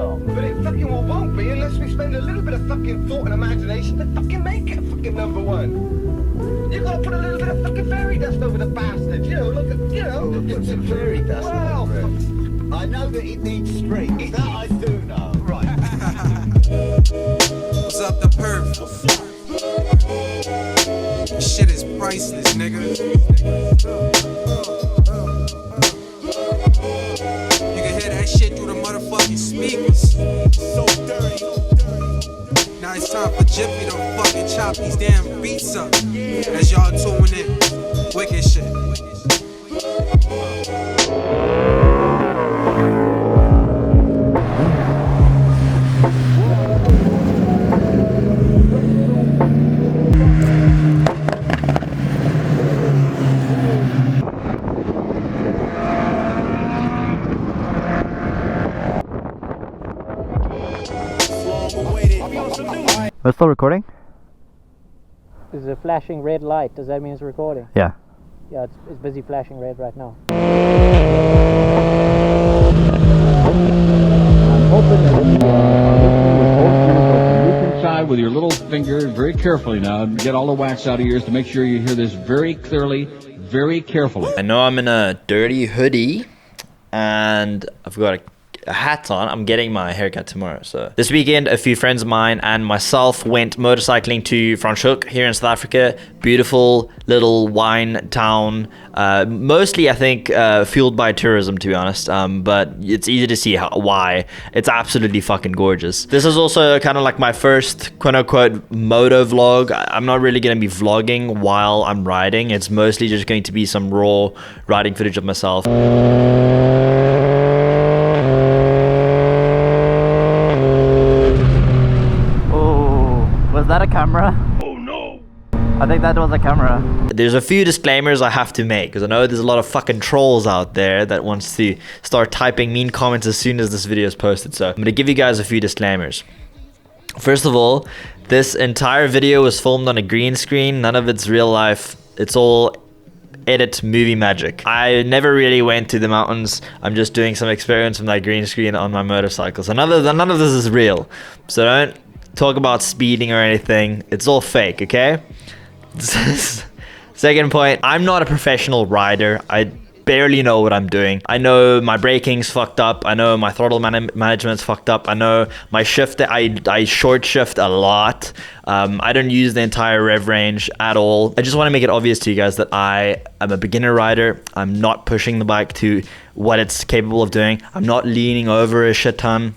will. But it fucking won't be unless we spend a little bit of fucking thought and imagination to fucking make it fucking number one. You gotta put a little bit of fucking fairy dust over the bastard. You know, look at, you know. Put some fairy dust well, over it. I know that it needs strings. That I do know. Right. What's up, the perf? This shit is priceless, nigga. You can hear that shit through the motherfucking speakers. So dirty. Now it's time for Jiffy to fucking chop these damn beats up. As y'all tune in. Wicked shit. We're still recording? There's a flashing red light. Does that mean it's recording? Yeah. Yeah, it's busy flashing red right now. I'm hoping that you inside with your little finger very carefully now and get all the wax out of your ears to make sure you hear this very clearly, very carefully. I know I'm in a dirty hoodie and I've got a hat on. I'm getting my haircut tomorrow. So this weekend, a few friends of mine and myself went motorcycling to Franschhoek here in South Africa. Beautiful little wine town. Mostly, I think, fueled by tourism, to be honest. But it's easy to see why. It's absolutely fucking gorgeous. This is also kind of like my first quote-unquote moto vlog. I'm not really going to be vlogging while I'm riding. It's mostly just going to be some raw riding footage of myself. Was that a camera? Oh no! I think that was a camera. There's a few disclaimers I have to make because I know there's a lot of fucking trolls out there that wants to start typing mean comments as soon as this video is posted. So I'm gonna give you guys a few disclaimers. First of all, this entire video was filmed on a green screen. None of it's real life. It's all edit movie magic. I never really went to the mountains. I'm just doing some experiments with my green screen on my motorcycle. So none of this is real. So don't talk about speeding or anything. It's all fake, okay? Second point, I'm not a professional rider. I barely know what I'm doing. I know my braking's fucked up. I know my throttle management's fucked up. I know my shift, I short shift a lot. I don't use the entire rev range at all. I just want to make it obvious to you guys that I am a beginner rider. I'm not pushing the bike to what it's capable of doing. I'm not leaning over a shit ton.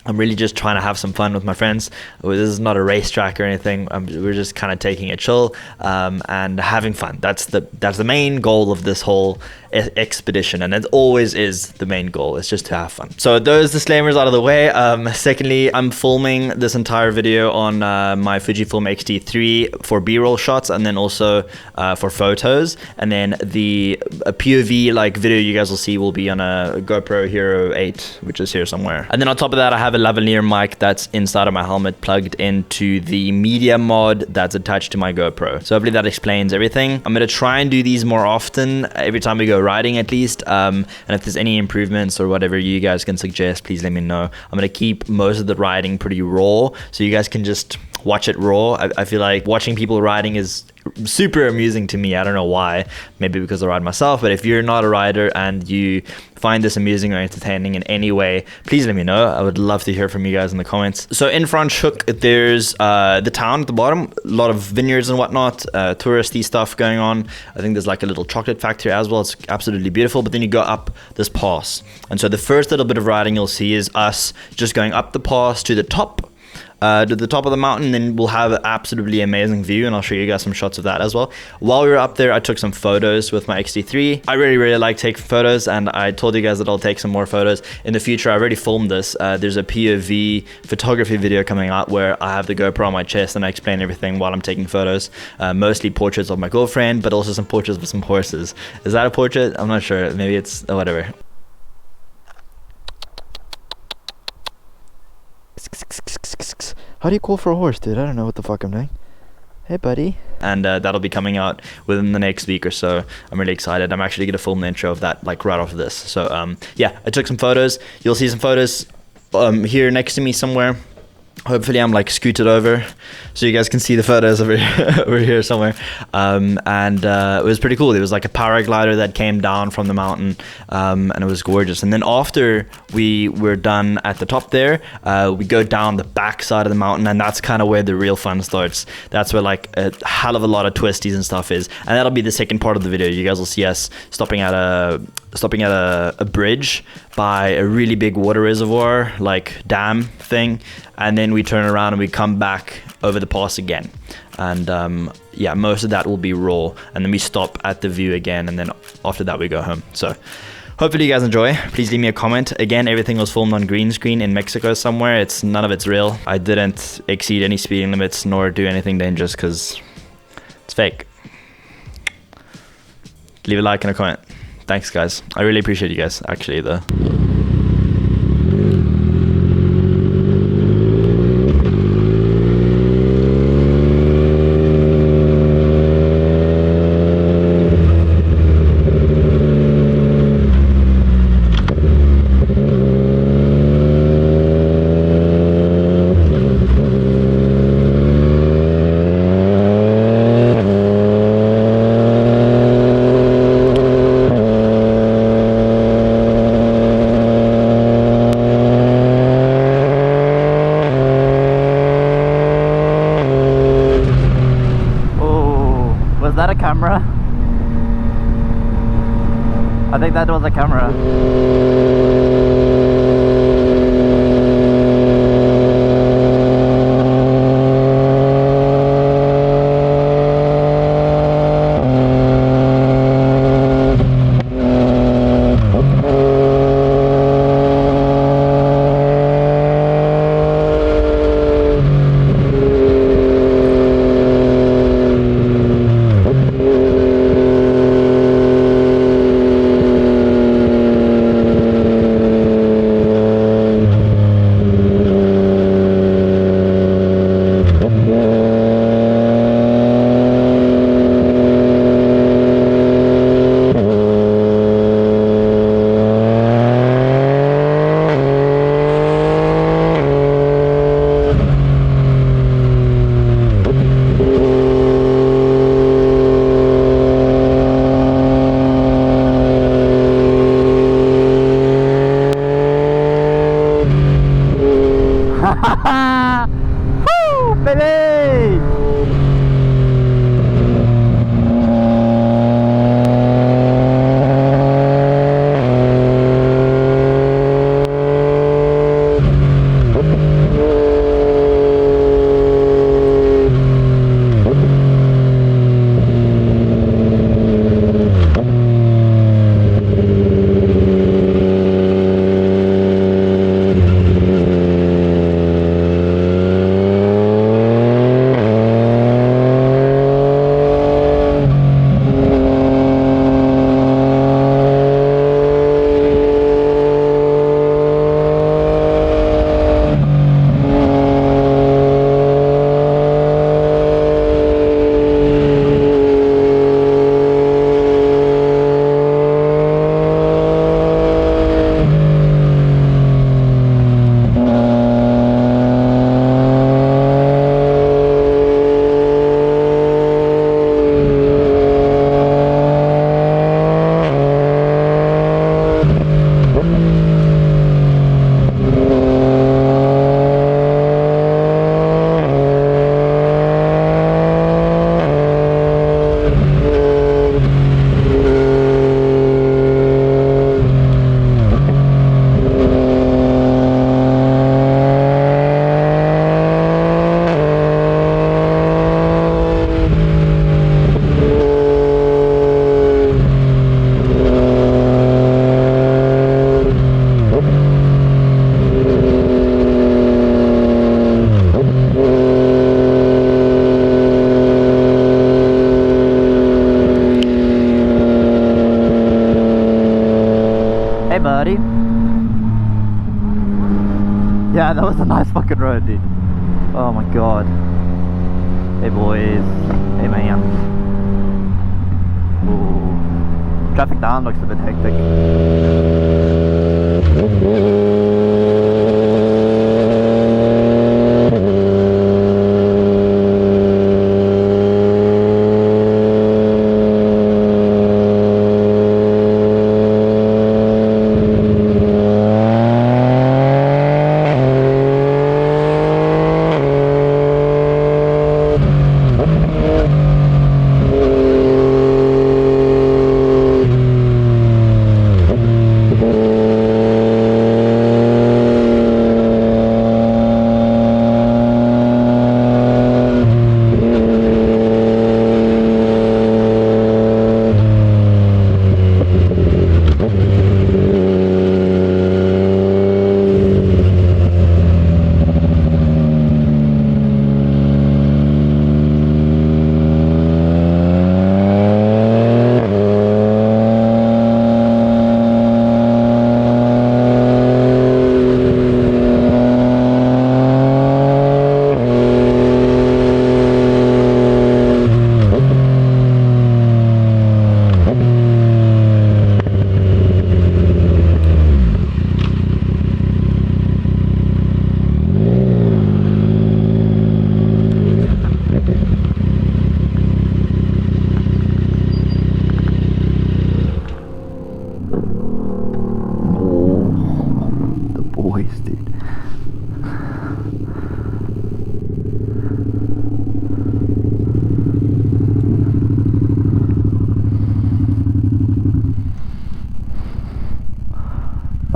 I'm really just trying to have some fun with my friends. This is not a racetrack or anything. We're just kind of taking it chill and having fun. That's the main goal of this whole expedition, and it always is the main goal. It's just to have fun. So those disclaimers out of the way. Secondly, I'm filming this entire video on my Fujifilm X-T3 for B-roll shots, and then also for photos. And then the POV like video you guys will see will be on a GoPro Hero 8, which is here somewhere. And then on top of that, I have a lavalier mic that's inside of my helmet plugged into the media mod that's attached to my GoPro. So hopefully that explains everything. I'm gonna try and do these more often, every time we go riding at least. And if there's any improvements or whatever you guys can suggest, please let me know. I'm gonna keep most of the riding pretty raw, so you guys can just watch it raw. I feel like watching people riding is super amusing to me. I don't know why. Maybe because I ride myself. But if you're not a rider and you find this amusing or entertaining in any way, please let me know. I would love to hear from you guys in the comments. So in Franschhoek, there's the town at the bottom, a lot of vineyards and whatnot, touristy stuff going on. I think there's like a little chocolate factory as well. It's absolutely beautiful. But then you go up this pass, and so the first little bit of riding you'll see is us just going up the pass to the top of the mountain. Then we'll have an absolutely amazing view, and I'll show you guys some shots of that as well. While we were up there, I took some photos with my X-T3. I really like taking photos, and I told you guys that I'll take some more photos in the future. I already filmed this. There's a POV photography video coming out where I have the GoPro on my chest and I explain everything while I'm taking photos. Mostly portraits of my girlfriend, but also some portraits of some horses. Is that a portrait? I'm not sure. Maybe it's whatever. How do you call for a horse, dude? I don't know what the fuck I'm doing. Hey, buddy. And that'll be coming out within the next week or so. I'm really excited. I'm actually going to film the intro of that like right after this. So yeah, I took some photos. You'll see some photos here next to me somewhere. Hopefully I'm like scooted over so you guys can see the photos over here, over here somewhere. It was pretty cool. There was like a paraglider that came down from the mountain, and it was gorgeous. And then after we were done at the top there, we go down the back side of the mountain, and that's kind of where the real fun starts. That's where like a hell of a lot of twisties and stuff is, and that'll be the second part of the video. You guys will see us stopping at a bridge by a really big water reservoir, like dam thing, and then we turn around and we come back over the pass again. And yeah, most of that will be raw, and then we stop at the view again, and then after that we go home. So hopefully you guys enjoy. Please leave me a comment. Again, everything was filmed on green screen in Mexico somewhere. None of it's real. I didn't exceed any speeding limits nor do anything dangerous because it's fake. Leave a like and a comment. Thanks guys, I really appreciate you guys actually though. that a camera? I think that was a camera. Woo, baby! Hey buddy. Yeah, that was a nice fucking road, dude. Oh my god. Hey boys. Hey man. Ooh. Traffic down looks a bit hectic.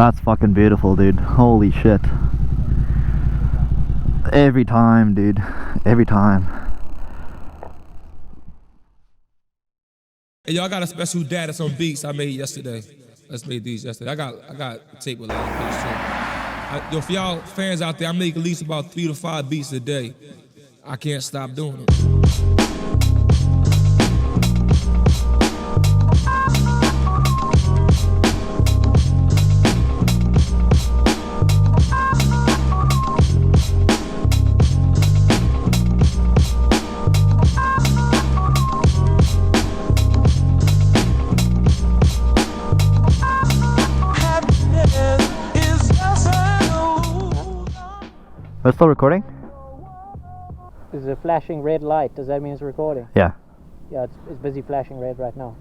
That's fucking beautiful, dude. Holy shit. Every time, dude. Every time. Hey, y'all got a special dad that's on beats I made yesterday. Let's make these yesterday. I got tape with a lot of beats too. Yo, for y'all fans out there, I make at least about 3 to 5 beats a day. I can't stop doing it. We're still recording? There's a flashing red light. Does that mean it's recording? Yeah. Yeah, it's busy flashing red right now.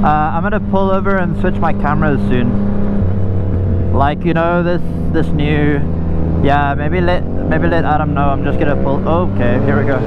I'm gonna pull over and switch my cameras soon. Like, you know, this new, yeah, maybe let Adam know. I'm just gonna pull. Okay, here we go.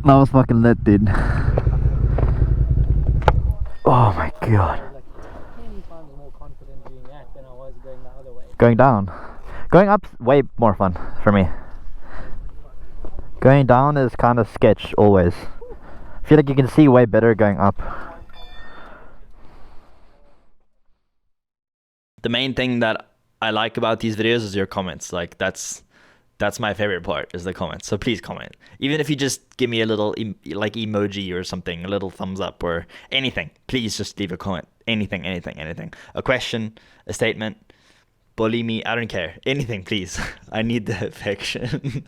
That was fucking lit, dude. Oh my god. 10 times more confident doing that than I was going the other way. Going down. Going up's way more fun for me. Going down is kind of sketch always. I feel like you can see way better going up. The main thing that I like about these videos is your comments. Like that's my favorite part, is the comments. So please comment. Even if you just give me a little like emoji or something, a little thumbs up or anything, please just leave a comment. Anything. A question, a statement, bully me, I don't care. Anything, please. I need the affection.